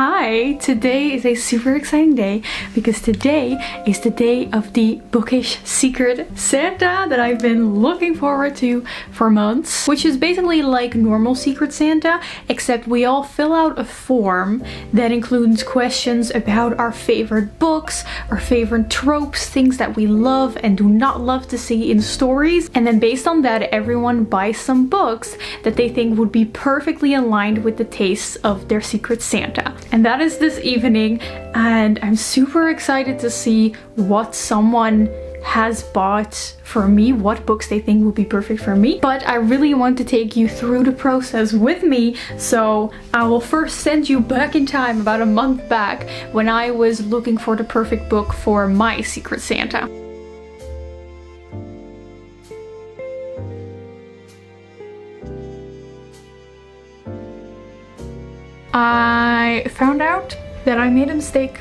Hi! Today is a super exciting day because today is the day of the bookish Secret Santa that I've been looking forward to for months, which is basically like normal Secret Santa, except we all fill out a form that includes questions about our favorite books, our favorite tropes, things that we love and do not love to see in stories, and then based on that everyone buys some books that they think would be perfectly aligned with the tastes of their Secret Santa. And that is this evening, and I'm super excited to see what someone has bought for me, what books they think will be perfect for me. But I really want to take you through the process with me, so I will first send you back in time about a month back when I was looking for the perfect book for my Secret Santa. I found out that I made a mistake.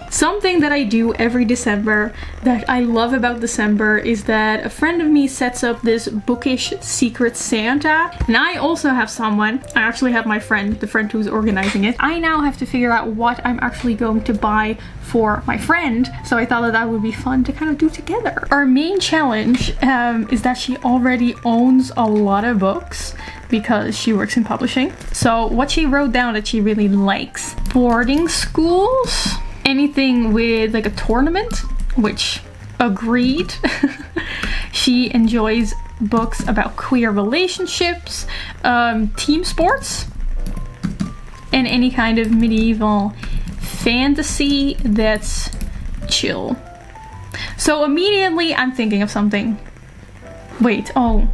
Something that I do every December that I love about December is that a friend of me sets up this bookish Secret Santa, and I also have someone, I actually have my friend, the friend who's organizing it. I now have to figure out what I'm actually going to buy for my friend, so I thought that that would be fun to kind of do together. Our main challenge is that she already owns a lot of books because she works in publishing. So what she wrote down that she really likes: boarding schools, anything with like a tournament, which agreed. She enjoys books about queer relationships, team sports, and any kind of medieval fantasy that's chill. So immediately I'm thinking of something. Wait, oh.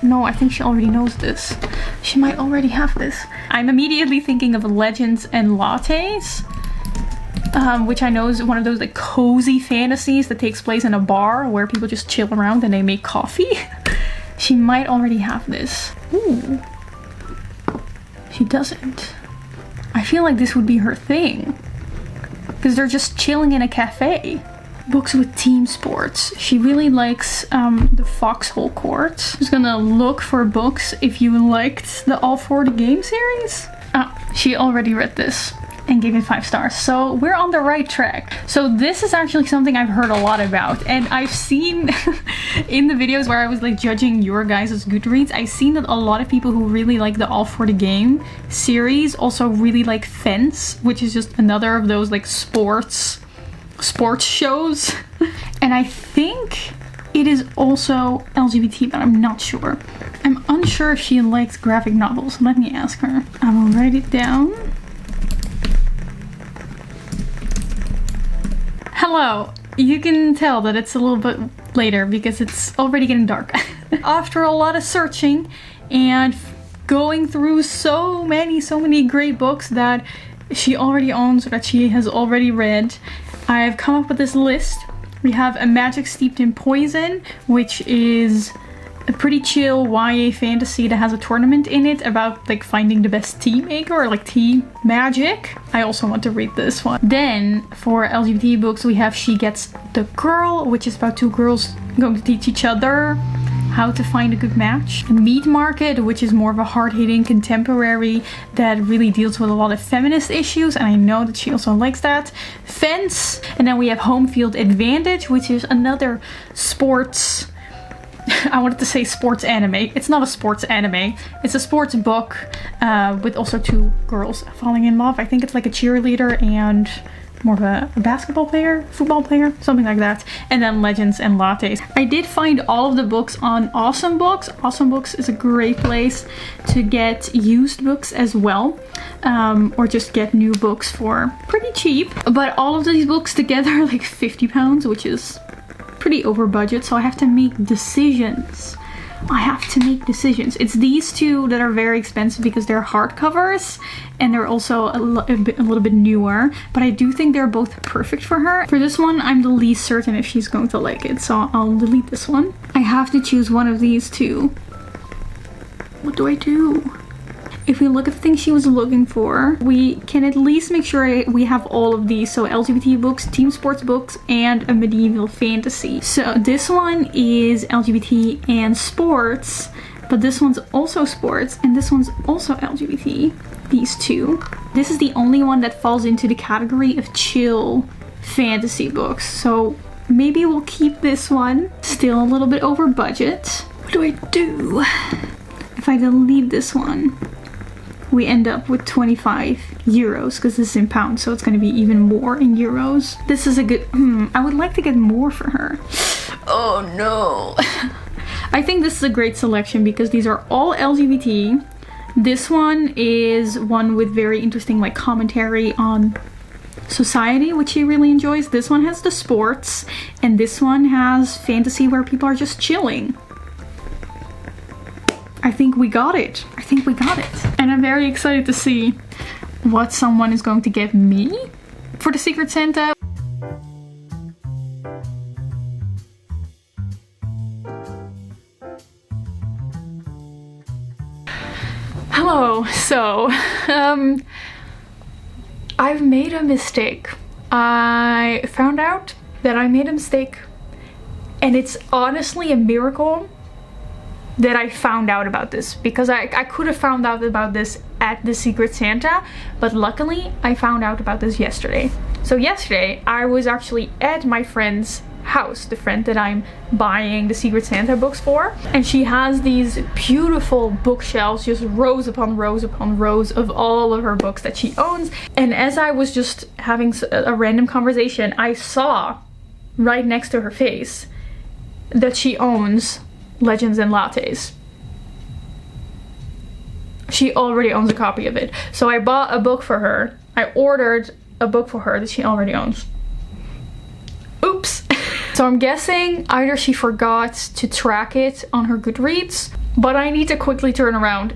No, I think she already knows this. She might already have this. I'm immediately thinking of Legends and Lattes, which I know is one of those like cozy fantasies that takes place in a bar where people just chill around and they make coffee. She might already have this. Ooh. She doesn't. I feel like this would be her thing, because they're just chilling in a cafe. Books with team sports. She really likes the Foxhole Court. Just gonna look for books if you liked the All for the Game series. She already read this and gave it 5 stars, so we're on the right track. So this is actually something I've heard a lot about, and I've seen in the videos where I was like judging your guys' Goodreads, I've seen that a lot of people who really like the All for the Game series also really like Fence, which is just another of those like sports shows. And I think it is also LGBT, but I'm not sure. I'm unsure if she likes graphic novels. Let me ask her. I will write it down. Hello. You can tell that it's a little bit later because it's already getting dark. After a lot of searching and going through so many great books that she already owns or that she has already read, I've come up with this list. We have A Magic Steeped in Poison, which is a pretty chill YA fantasy that has a tournament in it about like finding the best tea maker or like tea magic. I also want to read this one. Then for LGBT books we have She Gets the Girl, which is about 2 girls going to teach each other how to find a good match. Meat Market, which is more of a hard-hitting contemporary that really deals with a lot of feminist issues, and I know that she also likes that. Fence, and then we have Home Field Advantage, which is another sports, I wanted to say sports anime. It's not a sports anime. It's a sports book with also 2 girls falling in love. I think it's like a cheerleader and more of a basketball player, football player, something like that. And then Legends and Lattes. I did find all of the books on Awesome Books. Awesome Books is a great place to get used books as well, or just get new books for pretty cheap. But all of these books together are like £50, which is pretty over budget, so I have to make decisions. It's these 2 that are very expensive because they're hardcovers and they're also a little bit newer, but I do think they're both perfect for her. For this one, I'm the least certain if she's going to like it, so I'll delete this one. I have to choose one of these 2. What do I do? If we look at the things she was looking for, we can at least make sure we have all of these. So LGBT books, team sports books, and a medieval fantasy. So this one is LGBT and sports, but this one's also sports, and this one's also LGBT. these two. This is the only one that falls into the category of chill fantasy books. So maybe we'll keep this one. Still a little bit over budget. What do I do? If I delete this one, we end up with 25 euros because this is in pounds, so it's going to be even more in euros. This is a good, I would like to get more for her. Oh no. I think this is a great selection because these are all LGBT. This one is one with very interesting like commentary on society, which she really enjoys. This one has the sports, and this one has fantasy where people are just chilling. I think we got it. I think we got it. And I'm very excited to see what someone is going to give me for the Secret Santa. Hello, so I've made a mistake. I found out that I made a mistake, and it's honestly a miracle that I found out about this, because I could have found out about this at the Secret Santa, but luckily I found out about this yesterday. So yesterday I was actually at my friend's house, the friend that I'm buying the Secret Santa books for, and she has these beautiful bookshelves, just rows upon rows upon rows of all of her books that she owns. And as I was just having a random conversation, I saw right next to her face that she owns Legends and Lattes. She already owns a copy of it. So I bought a book for her. I ordered a book for her that she already owns. Oops. So I'm guessing either she forgot to track it on her Goodreads, but I need to quickly turn around.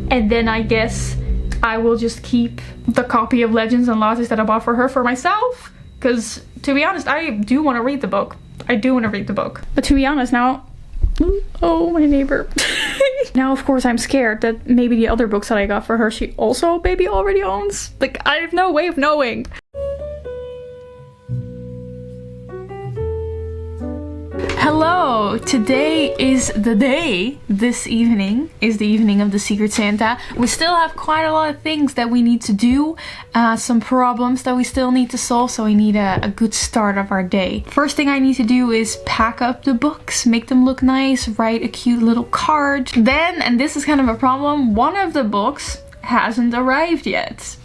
And then I guess I will just keep the copy of Legends and Lattes that I bought for her for myself. Because to be honest, I do want to read the book. I do want to read the book. But to be honest now, oh, my neighbor. Now, of course, I'm scared that maybe the other books that I got for her, she also maybe already owns. Like, I have no way of knowing. Hello! Today is the day. This evening is the evening of the Secret Santa. We still have quite a lot of things that we need to do. Some problems that we still need to solve, so we need a good start of our day. First thing I need to do is pack up the books, make them look nice, write a cute little card. Then, and this is kind of a problem, one of the books hasn't arrived yet.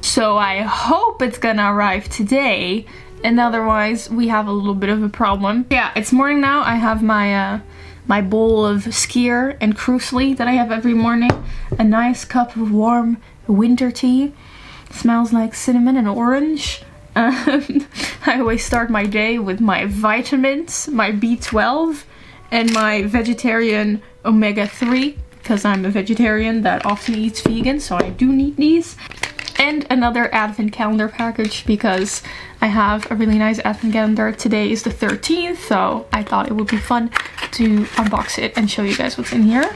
So I hope it's gonna arrive today. And otherwise, we have a little bit of a problem. Yeah, it's morning now. I have my my bowl of skier and Cruisely that I have every morning. A nice cup of warm winter tea. Smells like cinnamon and orange. I always start my day with my vitamins, my B12, and my vegetarian omega-3, because I'm a vegetarian that often eats vegan, so I do need these. And another advent calendar package, because I have a really nice advent calendar. Today is the 13th, so I thought it would be fun to unbox it and show you guys what's in here.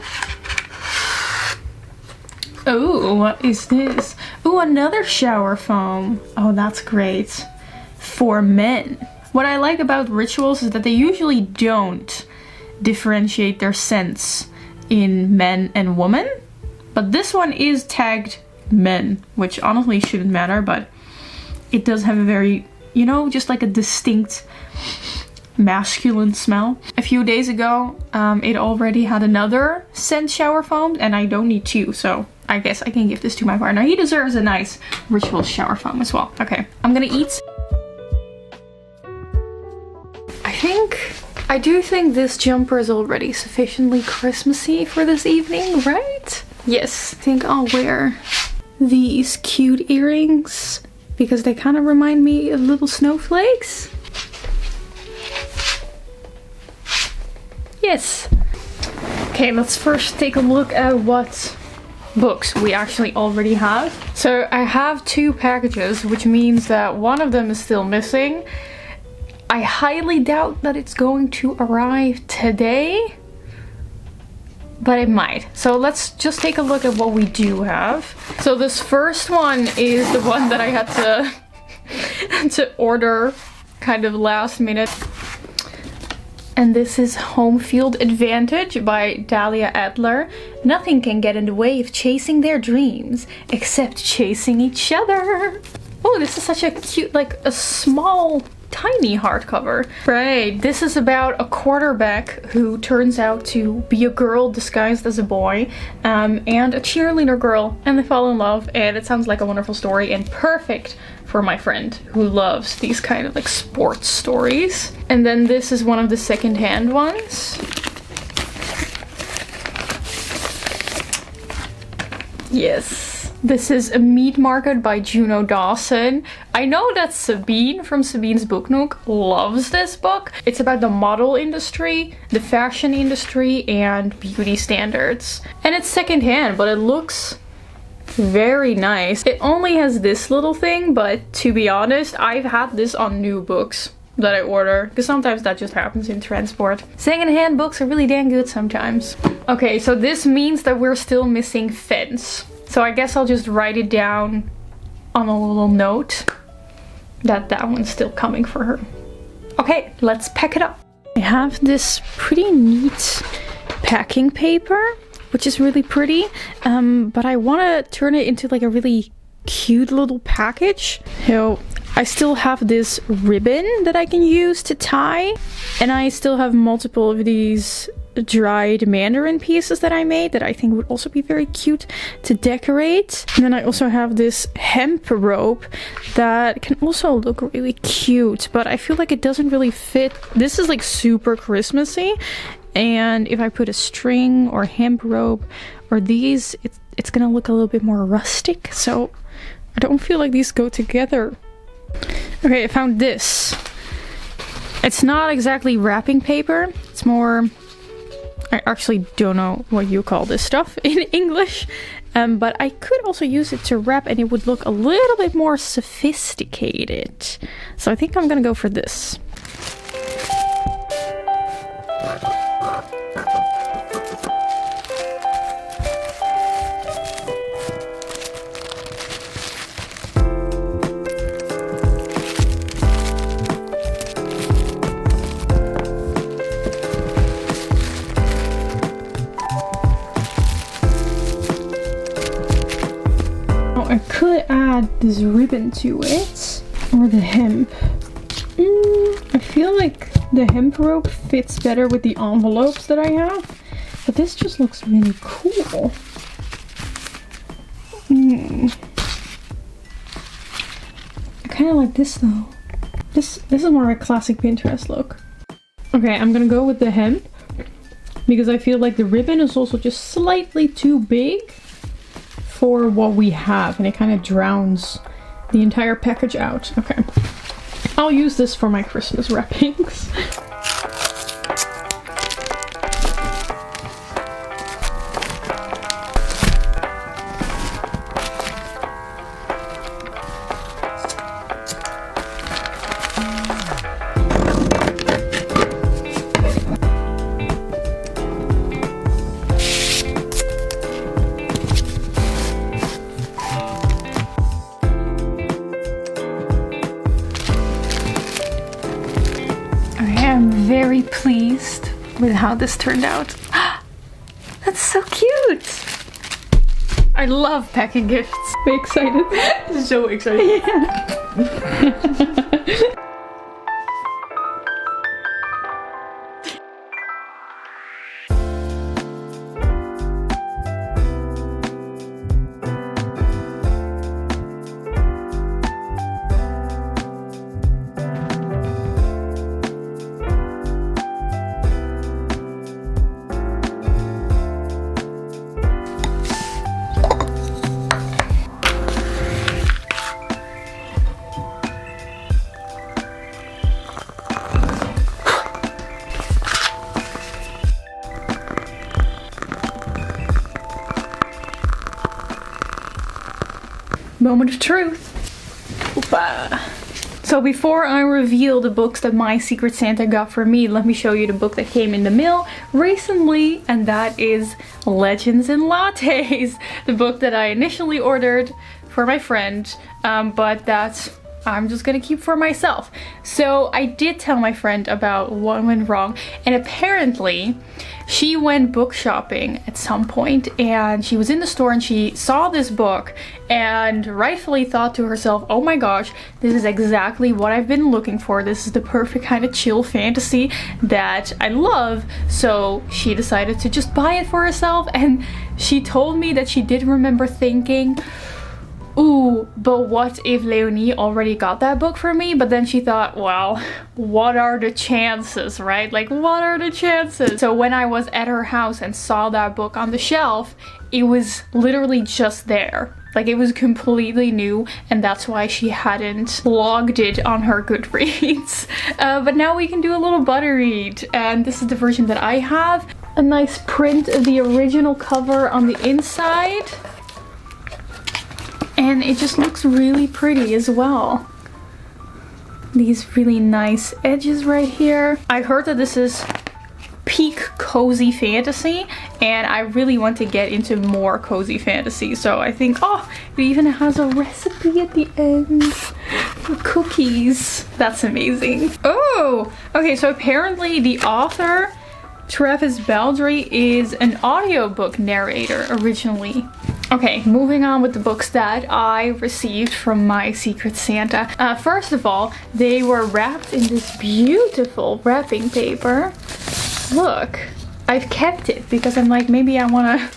Oh, what is this? Oh, another shower foam. Oh, that's great. For men. What I like about rituals is that they usually don't differentiate their scents in men and women. But this one is tagged men, which honestly shouldn't matter, but it does have a very, you know, just like a distinct masculine smell. A few days ago, it already had another scent shower foam, and I don't need two, so I guess I can give this to my partner. He deserves a nice ritual shower foam as well. Okay, I'm gonna eat. I do think this jumper is already sufficiently Christmassy for this evening, right? Yes, I think I'll wear these cute earrings because they kind of remind me of little snowflakes. Yes. Okay, let's first take a look at what books we actually already have. So I have two packages, which means that one of them is still missing. I highly doubt that it's going to arrive today, but it might. So let's just take a look at what we do have. So this first one is the one that I had to order kind of last minute. And this is Home Field Advantage by Dahlia Adler. Nothing can get in the way of chasing their dreams, except chasing each other. Oh, this is such a cute, like a small, tiny hardcover. Right, this is about a quarterback who turns out to be a girl disguised as a boy, and a cheerleader girl, and they fall in love, and it sounds like a wonderful story and perfect for my friend who loves these kind of like sports stories. And then this is one of the secondhand ones. Yes. This is A Meat Market by Juno Dawson. I know that Sabine from Sabine's Book Nook loves this book. It's about the model industry, the fashion industry, and beauty standards. And it's secondhand, but it looks very nice. It only has this little thing, but to be honest, I've had this on new books that I order, because sometimes that just happens in transport. Secondhand books are really damn good sometimes. Okay, so this means that we're still missing Fence. So I guess I'll just write it down on a little note that that one's still coming for her. Okay, let's pack it up. I have this pretty neat packing paper, which is really pretty, but I want to turn it into like a really cute little package. So I still have this ribbon that I can use to tie, and I still have multiple of these dried mandarin pieces that I made that I think would also be very cute to decorate. And then I also have this hemp rope that can also look really cute, but I feel like it doesn't really fit. This is like super Christmassy, and if I put a string or hemp rope or these, it's gonna look a little bit more rustic, so I don't feel like these go together. Okay, I found this. It's not exactly wrapping paper, it's more, I actually don't know what you call this stuff in English, but I could also use it to wrap and it would look a little bit more sophisticated. So I think I'm gonna go for this. I could add this ribbon to it, or the hemp. I feel like the hemp rope fits better with the envelopes that I have, but this just looks really cool. I kind of like this though. This is more of a classic Pinterest look. Okay, I'm gonna go with the hemp because I feel like the ribbon is also just slightly too big for what we have, and it kind of drowns the entire package out. Okay, I'll use this for my Christmas wrappings. I'm very pleased with how this turned out. That's so cute! I love packing gifts. Very excited. So excited. Yeah. Moment of truth. Oopa. So before I reveal the books that my Secret Santa got for me, let me show you the book that came in the mail recently, and that is Legends and Lattes, the book that I initially ordered for my friend, but that I'm just gonna keep for myself. So I did tell my friend about what went wrong, and apparently she went book shopping at some point, and she was in the store and she saw this book and rightfully thought to herself, oh my gosh, this is exactly what I've been looking for. This is the perfect kind of chill fantasy that I love. So she decided to just buy it for herself, and she told me that she did remember thinking, ooh, but what if Leonie already got that book for me? But then she thought, well, what are the chances, right? Like, what are the chances? So when I was at her house and saw that book on the shelf, it was literally just there. Like, it was completely new, and that's why she hadn't logged it on her Goodreads. But now we can do a little buddy read, and this is the version that I have. A nice print of the original cover on the inside. And it just looks really pretty as well. These really nice edges right here. I heard that this is peak cozy fantasy, and I really want to get into more cozy fantasy. So I think, oh, it even has a recipe at the end for cookies. That's amazing. Oh, okay, so apparently the author, Travis Baldry, is an audiobook narrator originally. Okay, moving on with the books that I received from my Secret Santa. First of all, they were wrapped in this beautiful wrapping paper. Look, I've kept it because I'm like, maybe I want to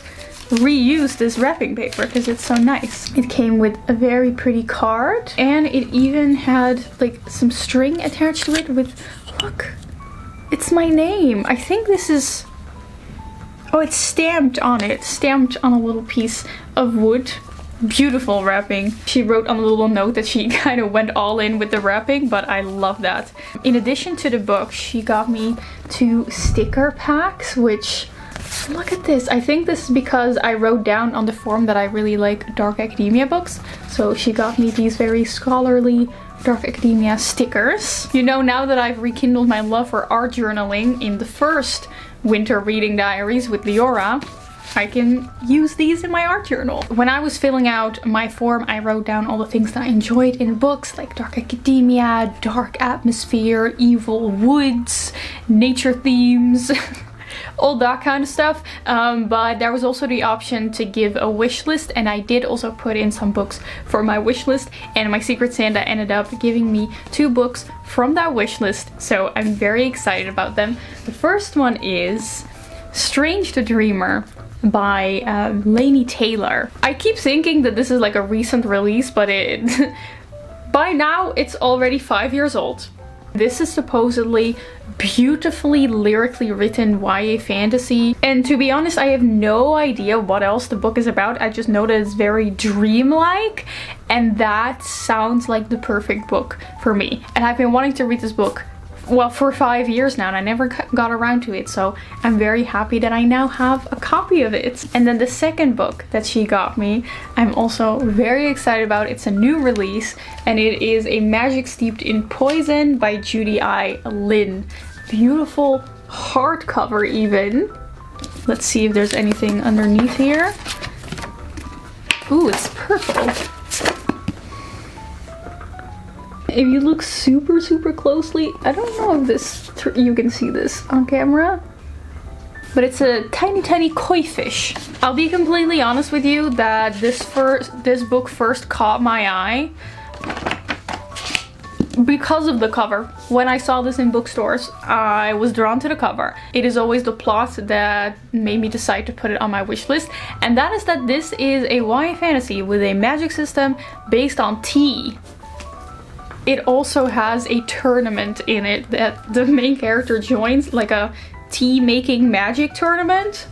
reuse this wrapping paper because it's so nice. It came with a very pretty card, and it even had like some string attached to it with, look, it's my name. I think this is, oh, it's stamped on it, stamped on a little piece of wood. Beautiful wrapping. She wrote on a little note that she kind of went all in with the wrapping, but I love that. In addition to the book, she got me 2 sticker packs, which, look at this. I think this is because I wrote down on the form that I really like dark academia books. So she got me these very scholarly dark academia stickers. You know, now that I've rekindled my love for art journaling in the first winter reading diaries with Leora, I can use these in my art journal. When I was filling out my form, I wrote down all the things that I enjoyed in books, like dark academia, dark atmosphere, evil woods, nature themes, all that kind of stuff. But there was also the option to give a wish list, and I did also put in some books for my wish list, and my Secret Santa ended up giving me 2 books from that wish list, so I'm very excited about them. The first one is Strange the Dreamer by Laini Taylor. I keep thinking that this is like a recent release, but by now it's already 5 years old. This is supposedly beautifully lyrically written YA fantasy, and to be honest, I have no idea what else the book is about. I just know that it's very dreamlike, and that sounds like the perfect book for me. And I've been wanting to read this book, well, for 5 years now, and I never got around to it, so I'm very happy that I now have a copy of it. And then the second book that she got me, I'm also very excited about. It's a new release, and it is A Magic Steeped in Poison by Judy I. Lin. Beautiful hardcover even. Let's see if there's anything underneath here. Ooh, it's purple. If you look super closely, I don't know if you can see this on camera, but it's a tiny koi fish. I'll be completely honest with you that this book first caught my eye because of the cover. When I saw this in bookstores, I was drawn to the cover. It is always the plot that made me decide to put it on my wish list, and that is that this is a YA fantasy with a magic system based on tea. It also has a tournament in it that the main character joins, like a tea making magic tournament.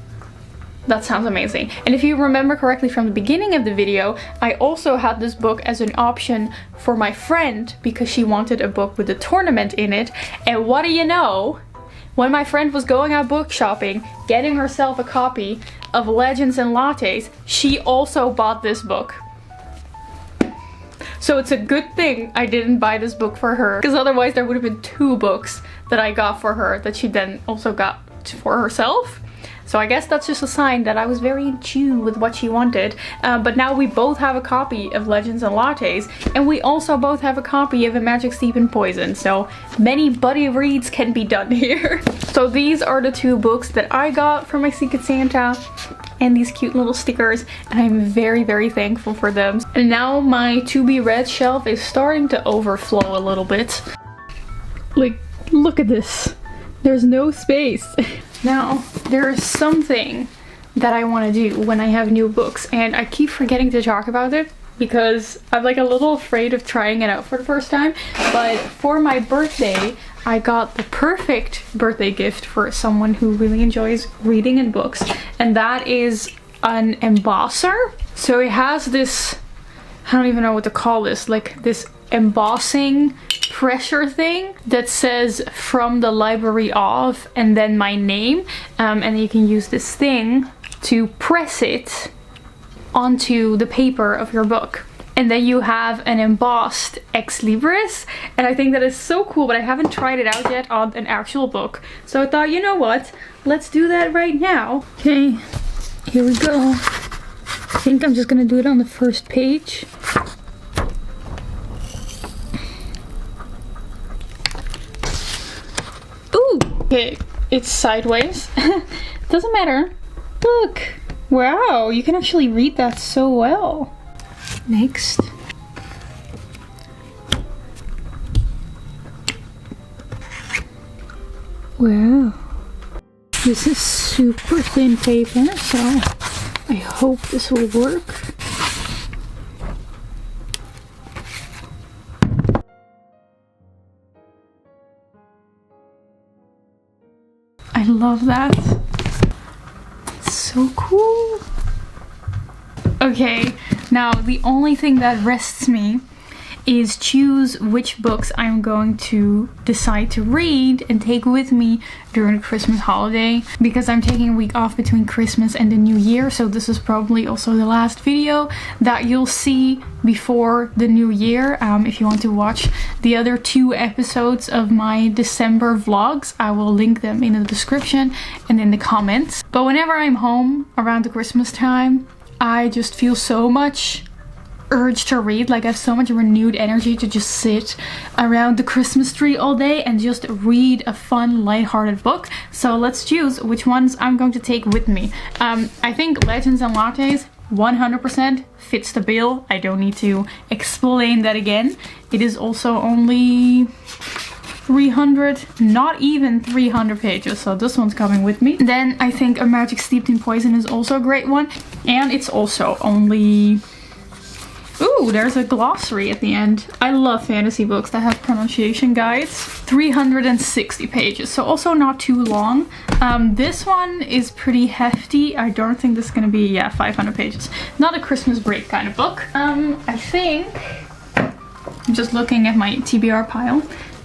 That sounds amazing. And if you remember correctly from the beginning of the video, I also had this book as an option for my friend because she wanted a book with a tournament in it. And what do you know? When my friend was going out book shopping, getting herself a copy of Legends and Lattes, she also bought this book. So it's a good thing I didn't buy this book for her, because otherwise there would have been 2 books that I got for her that she then also got for herself. So I guess that's just a sign that I was very in tune with what she wanted. But now we both have a copy of Legends and Lattes, and we also both have a copy of A Magic Steep in Poison. So many buddy reads can be done here. So these are the two books that I got from my Secret Santa, and these cute little stickers, and I'm very, very thankful for them. And now my to be read shelf is starting to overflow a little bit. Like, look at this. There's no space. Now, there is something that I want to do when I have new books, and I keep forgetting to talk about it because I'm like a little afraid of trying it out for the first time. But for my birthday, I got the perfect birthday gift for someone who really enjoys reading and books, and that is an embosser. So it has this, I don't even know what to call this, like this embossing pressure thing that says from the library of and then my name, and you can use this thing to press it onto the paper of your book. And then you have an embossed ex libris, and I think that is so cool, but I haven't tried it out yet on an actual book. So I thought, you know what, let's do that right now. Okay, here we go. I think I'm just gonna do it on the first page. Ooh, okay, it's sideways. Doesn't matter. Look, wow, you can actually read that so well. Next. Wow. This is super thin paper, so I hope this will work. I love that. It's so cool. Okay, now the only thing that rests me is choose which books I'm going to decide to read and take with me during the Christmas holiday, because I'm taking a week off between Christmas and the New Year, so this is probably also the last video that you'll see before the New Year. If you want to watch the other 2 episodes of my December vlogs, I will link them in the description and in the comments. But whenever I'm home around the Christmas time, I just feel so much urge to read. Like, I have so much renewed energy to just sit around the Christmas tree all day and just read a fun, lighthearted book. So let's choose which ones I'm going to take with me. I think Legends and Lattes 100% fits the bill. I don't need to explain that again. It is also only 300, not even 300 pages, so this one's coming with me. Then I think A Magic Steeped in Poison is also a great one, and it's also only... Ooh, there's a glossary at the end. I love fantasy books that have pronunciation guides. 360 pages, so also not too long. This one is pretty hefty. I don't think this is gonna be, 500 pages. Not a Christmas break kind of book. I think, I'm just looking at my TBR pile.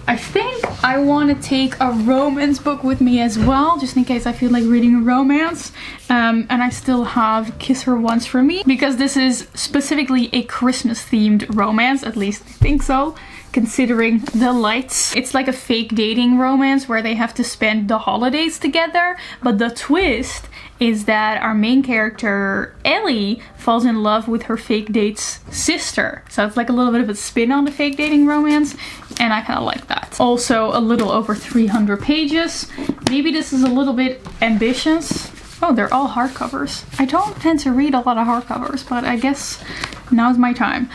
I think I want to take a romance book with me as well, just in case I feel like reading a romance. And I still have Kiss Her Once for Me, because this is specifically a Christmas themed romance, at least I think so, considering the lights. It's like a fake dating romance where they have to spend the holidays together, but the twist is that our main character, Ellie, falls in love with her fake date's sister. So it's like a little bit of a spin on the fake dating romance, and I kind of like that. Also a little over 300 pages. Maybe this is a little bit ambitious. Oh, they're all hardcovers. I don't tend to read a lot of hardcovers, but I guess now's my time.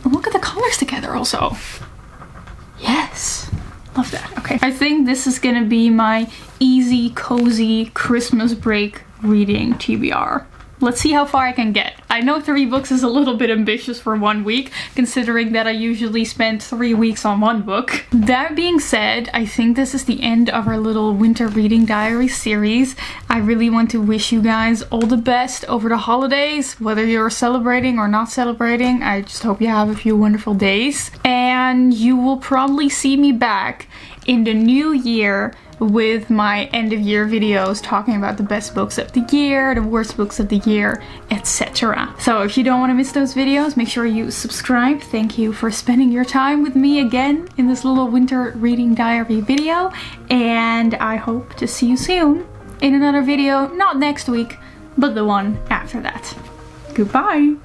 Look at the colors together also. Yes, love that. Okay, I think this is gonna be my easy, cozy Christmas break reading TBR. Let's see how far I can get. I know 3 books is a little bit ambitious for 1 week, considering that I usually spend 3 weeks on 1 book. That being said, I think this is the end of our little winter reading diary series. I really want to wish you guys all the best over the holidays, whether you're celebrating or not celebrating. I just hope you have a few wonderful days. And you will probably see me back in the new year with my end of year videos talking about the best books of the year, the worst books of the year, etc. So if you don't want to miss those videos, make sure you subscribe. Thank you for spending your time with me again in this little winter reading diary video, and I hope to see you soon in another video, not next week, but the one after that. Goodbye!